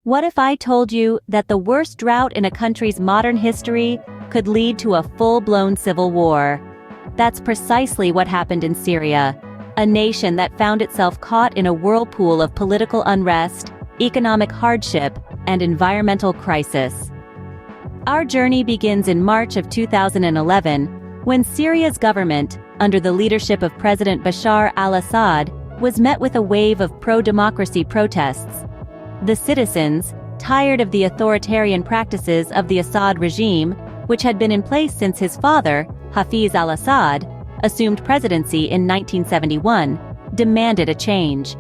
What if I told you that the worst drought in a country's modern history could lead to a full-blown civil war? That's precisely what happened in Syria, a nation that found itself caught in a whirlpool of political unrest, economic hardship, and environmental crisis. Our journey begins in March of 2011, when Syria's government, under the leadership of President Bashar al-Assad, was met with a wave of pro-democracy protests. The citizens, tired of the authoritarian practices of the Assad regime, which had been in place since his father, Ḥafiz al-Assad, assumed presidency in 1971, demanded a change.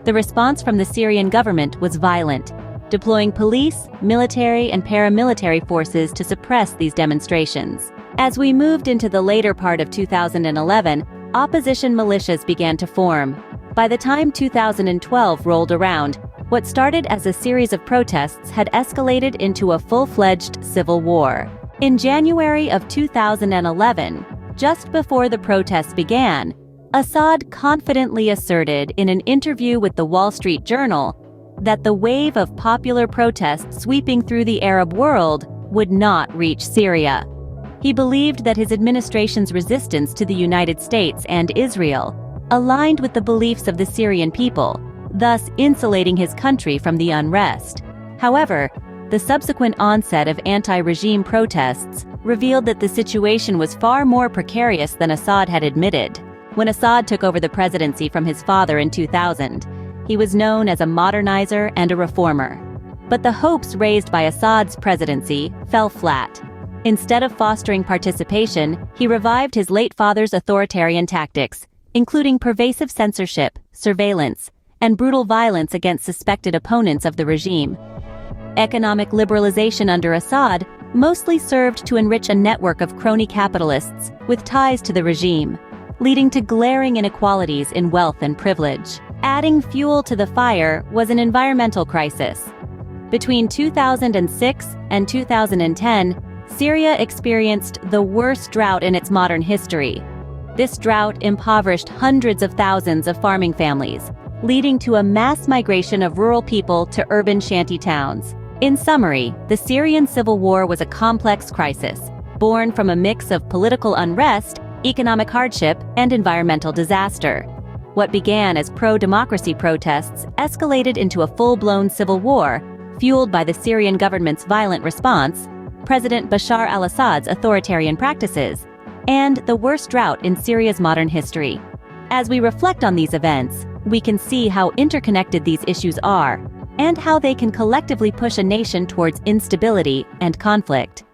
The response from the Syrian government was violent, deploying police, military, and paramilitary forces to suppress these demonstrations. As we moved into the later part of 2011, opposition militias began to form. By the time 2012 rolled around, what started as a series of protests had escalated into a full-fledged civil war. In January of 2011, just before the protests began, Assad confidently asserted in an interview with the Wall Street Journal that the wave of popular protests sweeping through the Arab world would not reach Syria. He believed that his administration's resistance to the United States and Israel aligned with the beliefs of the Syrian people, thus insulating his country from the unrest. However, the subsequent onset of anti-regime protests revealed that the situation was far more precarious than Assad had admitted. When Assad took over the presidency from his father in 2000, he was known as a modernizer and a reformer. But the hopes raised by Assad's presidency fell flat. Instead of fostering participation, he revived his late father's authoritarian tactics, including pervasive censorship, surveillance, and brutal violence against suspected opponents of the regime. Economic liberalization under Assad mostly served to enrich a network of crony capitalists with ties to the regime, leading to glaring inequalities in wealth and privilege. Adding fuel to the fire was an environmental crisis. Between 2006 and 2010, Syria experienced the worst drought in its modern history. This drought impoverished hundreds of thousands of farming families, leading to a mass migration of rural people to urban shanty towns. In summary, the Syrian civil war was a complex crisis, born from a mix of political unrest, economic hardship, and environmental disaster. What began as pro-democracy protests escalated into a full-blown civil war, fueled by the Syrian government's violent response, President Bashar al-Assad's authoritarian practices, and the worst drought in Syria's modern history. As we reflect on these events, we can see how interconnected these issues are, and how they can collectively push a nation towards instability and conflict.